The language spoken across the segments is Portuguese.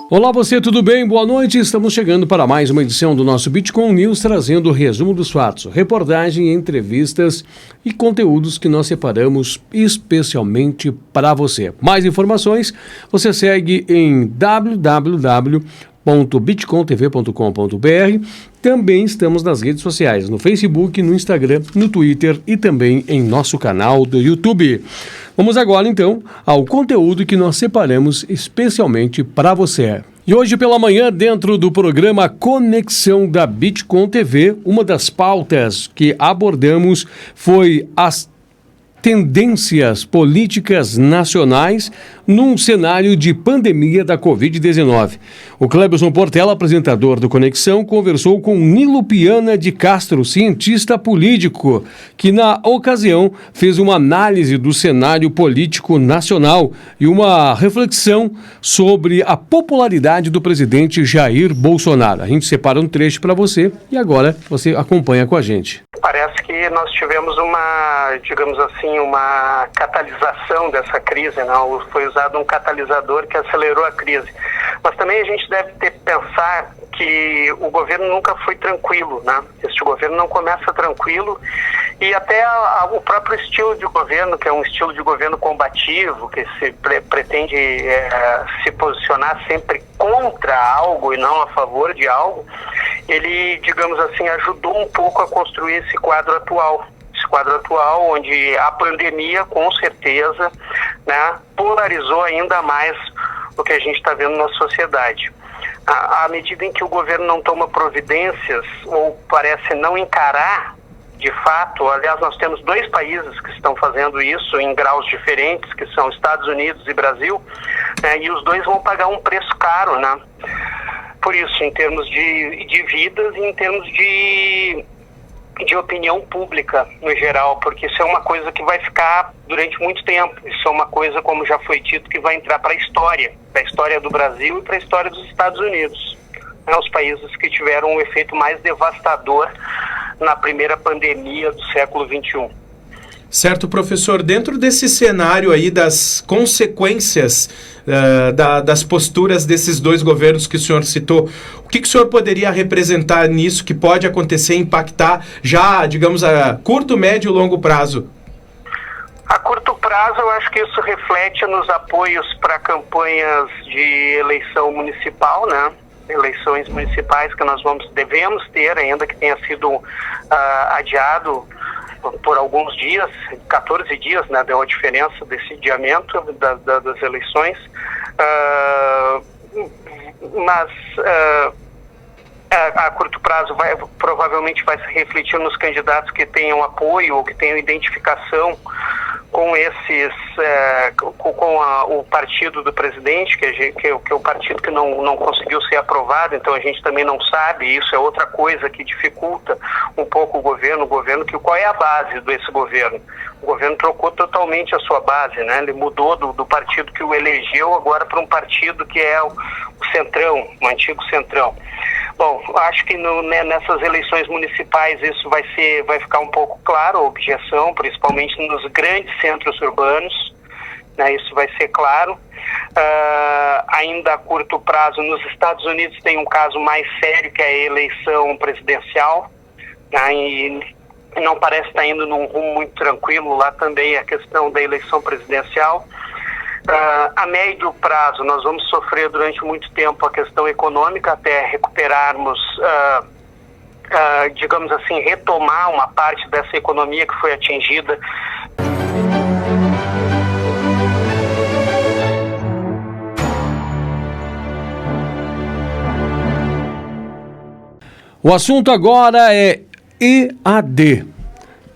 Olá você, tudo bem? Boa noite, estamos chegando para mais uma edição do nosso Bitcoin News, trazendo o resumo dos fatos, reportagem, entrevistas e conteúdos que nós separamos especialmente para você. Mais informações, você segue em www.bitcointv.com.br. Também estamos nas redes sociais, no Facebook, no Instagram, no Twitter e também em nosso canal do YouTube. Vamos agora, então, ao conteúdo que nós separamos especialmente para você. E hoje pela manhã, dentro do programa Conexão da Bitcoin TV, uma das pautas que abordamos foi as tendências políticas nacionais num cenário de pandemia da Covid-19. O Clebson Portela, apresentador do Conexão, conversou com Nilo Piana de Castro, cientista político, que na ocasião fez uma análise do cenário político nacional e uma reflexão sobre a popularidade do presidente Jair Bolsonaro. A gente separa um trecho para você e agora você acompanha com a gente. Parece que nós tivemos uma, digamos assim, uma catalisação dessa crise, não? Foi usado um catalisador que acelerou a crise. Mas também a gente deve ter que pensar que o governo nunca foi tranquilo, né? Este governo não começa tranquilo e até o próprio estilo de governo, que é um estilo de governo combativo, que se pretende se posicionar sempre contra algo e não a favor de algo, ele, digamos assim, ajudou um pouco a construir esse quadro atual. Esse quadro atual, onde a pandemia, com certeza, né, polarizou ainda mais o que a gente está vendo na sociedade. À medida em que o governo não toma providências, ou parece não encarar, de fato, aliás, nós temos dois países que estão fazendo isso em graus diferentes, que são Estados Unidos e Brasil, né, e os dois vão pagar um preço caro, né? Por isso, em termos de vidas e em termos de opinião pública no geral, porque isso é uma coisa que vai ficar durante muito tempo. Isso é uma coisa, como já foi dito, que vai entrar para a história do Brasil e para a história dos Estados Unidos, né, os países que tiveram um efeito mais devastador na primeira pandemia do século XXI. Certo, professor. Dentro desse cenário aí das consequências das posturas desses dois governos que o senhor citou, o que o senhor poderia representar nisso que pode acontecer, impactar já, digamos, a curto, médio e longo prazo? A curto prazo, eu acho que isso reflete nos apoios para campanhas de eleição municipal, né? Eleições municipais que nós devemos ter, ainda que tenha sido adiado por alguns dias, 14 dias, né, deu a diferença desse adiamento das eleições, mas a curto prazo provavelmente vai se refletir nos candidatos que tenham apoio ou que tenham identificação com o partido do presidente, que é o partido que não conseguiu ser aprovado. Então a gente também não sabe, isso é outra coisa que dificulta um pouco o governo, qual é a base desse governo? O governo trocou totalmente a sua base, né? Ele mudou do partido que o elegeu agora para um partido que é o Centrão, o antigo Centrão. Bom, acho que nessas eleições municipais isso vai ficar um pouco claro, a objeção, principalmente nos grandes centros urbanos, né, isso vai ser claro. Ainda a curto prazo, nos Estados Unidos tem um caso mais sério, que é a eleição presidencial, né, e não parece estar indo num rumo muito tranquilo lá também a questão da eleição presidencial. A médio prazo, nós vamos sofrer durante muito tempo a questão econômica até recuperarmos, digamos assim, retomar uma parte dessa economia que foi atingida. O assunto agora é EAD.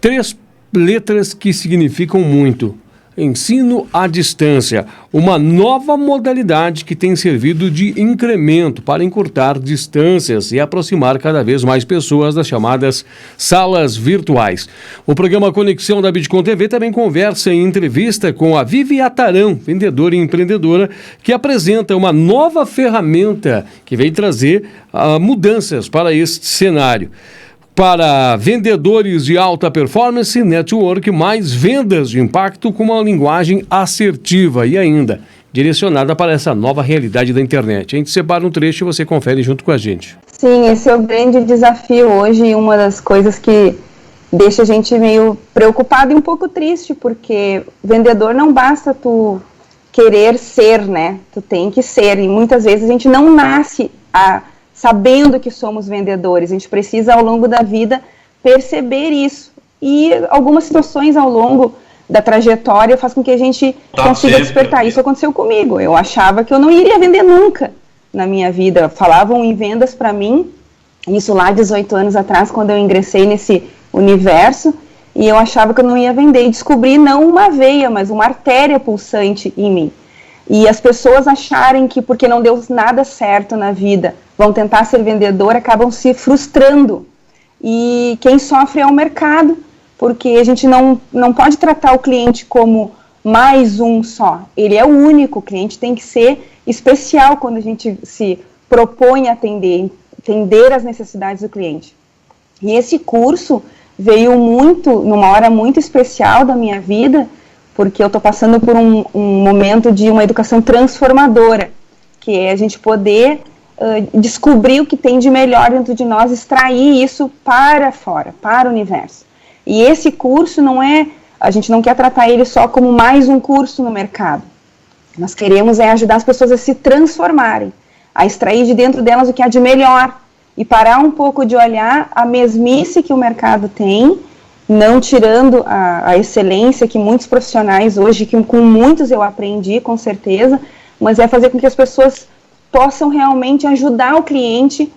3 letras que significam muito. Ensino à distância, uma nova modalidade que tem servido de incremento para encurtar distâncias e aproximar cada vez mais pessoas das chamadas salas virtuais. O programa Conexão da Bitcoin TV também conversa em entrevista com a Vivi Atarão, vendedora e empreendedora, que apresenta uma nova ferramenta que vem trazer mudanças para este cenário. Para vendedores de alta performance, network, mais vendas de impacto com uma linguagem assertiva e ainda direcionada para essa nova realidade da internet. A gente separa um trecho e você confere junto com a gente. Sim, esse é o grande desafio hoje e uma das coisas que deixa a gente meio preocupado e um pouco triste, porque vendedor não basta tu querer ser, né? Tu tem que ser, e muitas vezes a gente não nasce sabendo que somos vendedores, a gente precisa ao longo da vida perceber isso, e algumas situações ao longo da trajetória faz com que a gente consiga despertar. Isso aconteceu comigo, eu achava que eu não iria vender nunca na minha vida, falavam em vendas para mim, isso lá 18 anos atrás, quando eu ingressei nesse universo, e eu achava que eu não ia vender, e descobri não uma veia, mas uma artéria pulsante em mim. E as pessoas acharem que porque não deu nada certo na vida, vão tentar ser vendedor, acabam se frustrando. E quem sofre é o mercado, porque a gente não pode tratar o cliente como mais um só. Ele é o único, o cliente tem que ser especial quando a gente se propõe a entender as necessidades do cliente. E esse curso veio numa hora muito especial da minha vida, porque eu estou passando por um momento de uma educação transformadora, que é a gente poder descobrir o que tem de melhor dentro de nós, extrair isso para fora, para o universo. E esse curso a gente não quer tratar ele só como mais um curso no mercado. Nós queremos ajudar as pessoas a se transformarem, a extrair de dentro delas o que há de melhor, e parar um pouco de olhar a mesmice que o mercado tem, não tirando a excelência que muitos profissionais hoje, que com muitos eu aprendi, com certeza, mas é fazer com que as pessoas possam realmente ajudar o cliente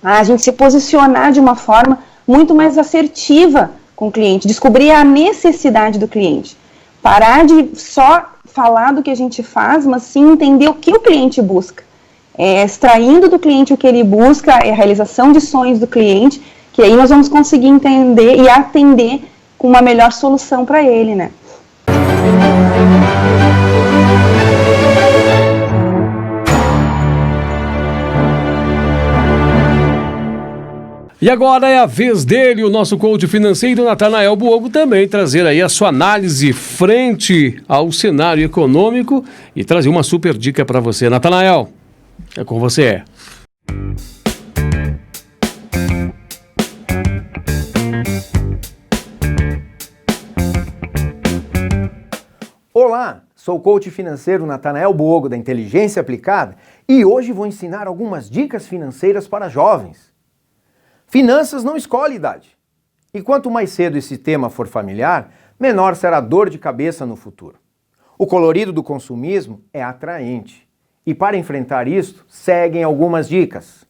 a gente se posicionar de uma forma muito mais assertiva com o cliente, descobrir a necessidade do cliente, parar de só falar do que a gente faz, mas sim entender o que o cliente busca, extraindo do cliente o que ele busca, a realização de sonhos do cliente, que aí nós vamos conseguir entender e atender com uma melhor solução para ele, né? E agora é a vez dele, o nosso coach financeiro, Natanael Buogo, também trazer aí a sua análise frente ao cenário econômico e trazer uma super dica para você. Natanael, é com você. Olá, sou o coach financeiro Natanael Buogo da Inteligência Aplicada e hoje vou ensinar algumas dicas financeiras para jovens. Finanças não escolhe idade. E quanto mais cedo esse tema for familiar, menor será a dor de cabeça no futuro. O colorido do consumismo é atraente. E para enfrentar isto, seguem algumas dicas.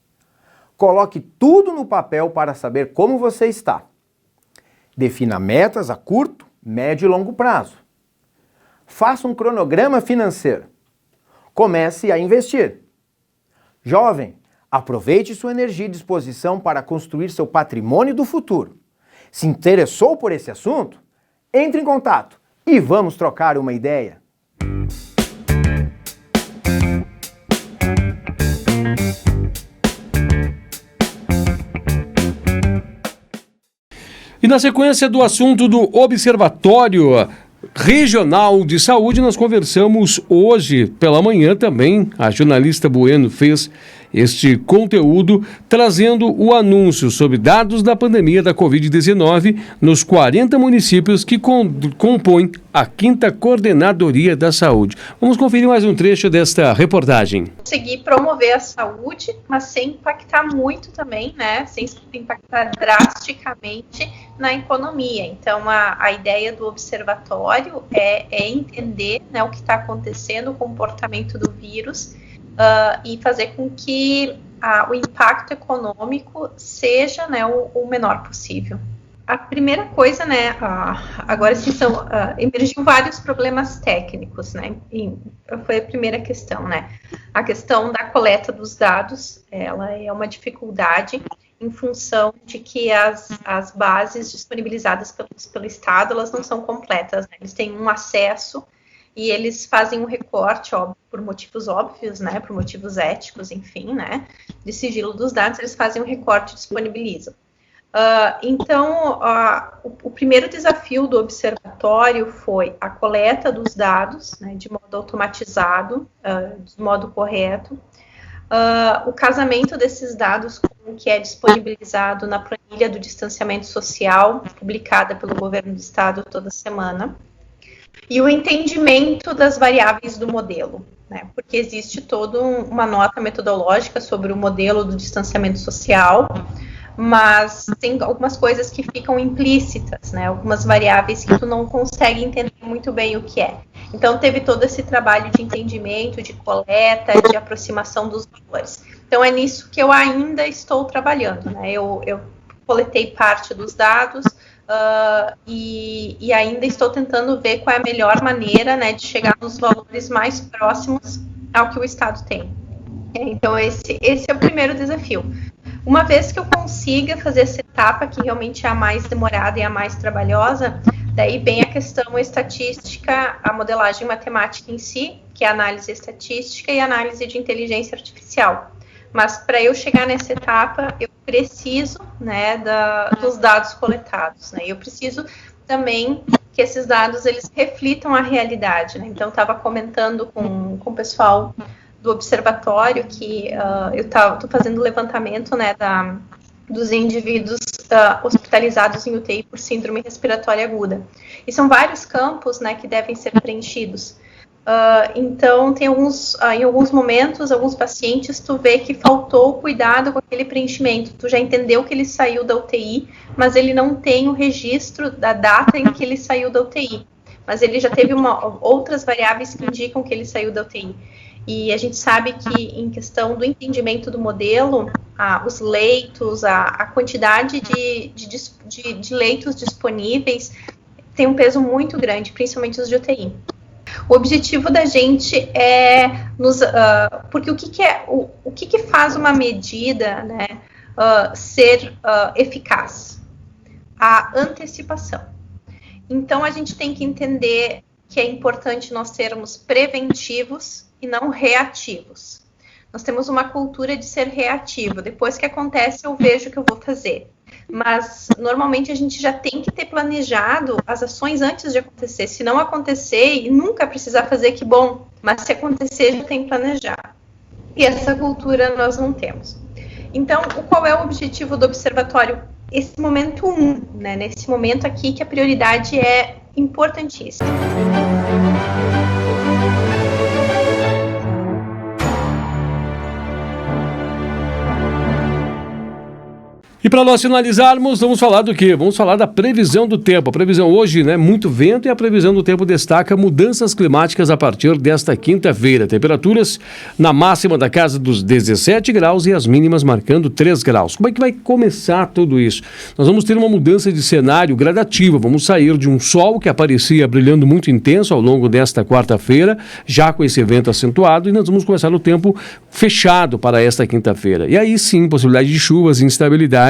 Coloque tudo no papel para saber como você está. Defina metas a curto, médio e longo prazo. Faça um cronograma financeiro. Comece a investir. Jovem, aproveite sua energia e disposição para construir seu patrimônio do futuro. Se interessou por esse assunto? Entre em contato e vamos trocar uma ideia. E na sequência do assunto do Observatório Regional de Saúde, nós conversamos hoje pela manhã também. A jornalista Bueno fez este conteúdo trazendo o anúncio sobre dados da pandemia da Covid-19 nos 40 municípios que compõem a 5ª Coordenadoria da Saúde. Vamos conferir mais um trecho desta reportagem. Conseguir promover a saúde, mas sem impactar muito também, né? Sem impactar drasticamente na economia. Então, a ideia do observatório é entender, né, o que está acontecendo, o comportamento do vírus, e fazer com que o impacto econômico seja, né, o menor possível. A primeira coisa, né, agora sim emergiu vários problemas técnicos, né, foi a primeira questão, né, a questão da coleta dos dados, ela é uma dificuldade em função de que as bases disponibilizadas pelo Estado, elas não são completas, né, eles têm um acesso e eles fazem um recorte, óbvio, por motivos óbvios, né, por motivos éticos, enfim, né, de sigilo dos dados, eles fazem um recorte e disponibilizam. Então, o primeiro desafio do observatório foi a coleta dos dados, né, de modo automatizado, de modo correto, o casamento desses dados com o que é disponibilizado na planilha do distanciamento social, publicada pelo governo do estado toda semana, e o entendimento das variáveis do modelo, né, porque existe toda uma nota metodológica sobre o modelo do distanciamento social, mas tem algumas coisas que ficam implícitas, né? Algumas variáveis que tu não consegue entender muito bem o que é. Então, teve todo esse trabalho de entendimento, de coleta, de aproximação dos valores. Então, é nisso que eu ainda estou trabalhando, né? Eu coletei parte dos dados e ainda estou tentando ver qual é a melhor maneira, né, de chegar nos valores mais próximos ao que o Estado tem. Então, esse é o primeiro desafio. Uma vez que eu consiga fazer essa etapa, que realmente é a mais demorada e a mais trabalhosa, daí vem a questão estatística, a modelagem matemática em si, que é a análise estatística e a análise de inteligência artificial. Mas para eu chegar nessa etapa, eu preciso, né, dos dados coletados, né? Eu preciso também que esses dados eles reflitam a realidade, né? Então, eu estava comentando com o pessoal do observatório que eu estou fazendo levantamento, né, dos indivíduos hospitalizados em UTI por síndrome respiratória aguda. E são vários campos, né, que devem ser preenchidos. Então, tem em alguns momentos, alguns pacientes, tu vê que faltou cuidado com aquele preenchimento. Tu já entendeu que ele saiu da UTI, mas ele não tem o registro da data em que ele saiu da UTI. Mas ele já teve outras variáveis que indicam que ele saiu da UTI. E a gente sabe que, em questão do entendimento do modelo, os leitos, a quantidade de leitos disponíveis tem um peso muito grande, principalmente os de UTI. O objetivo da gente é porque o que faz uma medida, né, ser eficaz? A antecipação. Então, a gente tem que entender que é importante nós sermos preventivos e não reativos. Nós temos uma cultura de ser reativo. Depois que acontece, eu vejo o que eu vou fazer. Mas, normalmente, a gente já tem que ter planejado as ações antes de acontecer. Se não acontecer e nunca precisar fazer, que bom. Mas, se acontecer, já tem que planejar. E essa cultura nós não temos. Então, qual é o objetivo do observatório? Esse momento 1, né? Nesse momento aqui que a prioridade é importantíssima. E para nós finalizarmos, vamos falar do quê? Vamos falar da previsão do tempo. A previsão hoje, né? Muito vento e a previsão do tempo destaca mudanças climáticas a partir desta quinta-feira. Temperaturas na máxima da casa dos 17 graus e as mínimas marcando 3 graus. Como é que vai começar tudo isso? Nós vamos ter uma mudança de cenário gradativa. Vamos sair de um sol que aparecia brilhando muito intenso ao longo desta quarta-feira, já com esse vento acentuado, e nós vamos começar o tempo fechado para esta quinta-feira. E aí sim, possibilidade de chuvas e instabilidade,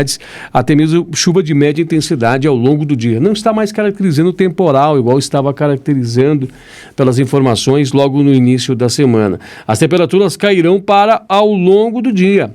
até mesmo chuva de média intensidade ao longo do dia. Não está mais caracterizando o temporal, igual estava caracterizando pelas informações logo no início da semana. As temperaturas cairão para ao longo do dia,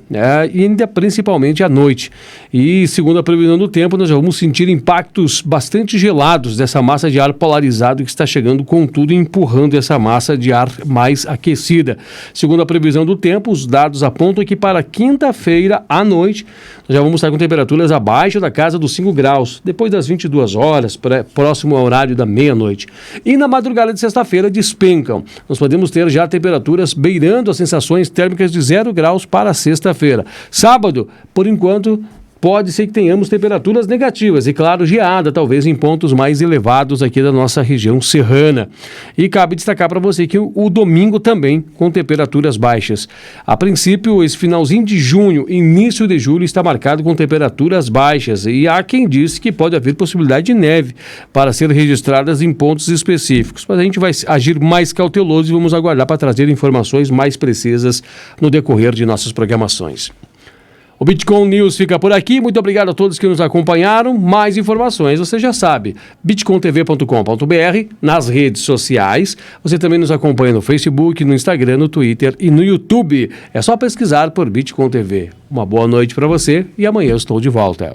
e ainda principalmente à noite. E segundo a previsão do tempo, nós já vamos sentir impactos bastante gelados dessa massa de ar polarizado que está chegando com tudo e empurrando essa massa de ar mais aquecida. Segundo a previsão do tempo, os dados apontam que para quinta-feira à noite nós já vamos estar com temperaturas abaixo da casa dos 5 graus, depois das 22 horas, próximo ao horário da meia-noite. E na madrugada de sexta-feira despencam. Nós podemos ter já temperaturas beirando as sensações térmicas de 0 graus para sexta-feira. Sábado, por enquanto, pode ser que tenhamos temperaturas negativas e, claro, geada, talvez em pontos mais elevados aqui da nossa região serrana. E cabe destacar para você que o domingo também com temperaturas baixas. A princípio, esse finalzinho de junho, início de julho, está marcado com temperaturas baixas e há quem diz que pode haver possibilidade de neve para ser registradas em pontos específicos. Mas a gente vai agir mais cauteloso e vamos aguardar para trazer informações mais precisas no decorrer de nossas programações. O Bitcoin News fica por aqui. Muito obrigado a todos que nos acompanharam. Mais informações, você já sabe, bitcointv.com.br, nas redes sociais. Você também nos acompanha no Facebook, no Instagram, no Twitter e no YouTube. É só pesquisar por Bitcoin TV. Uma boa noite para você e amanhã eu estou de volta.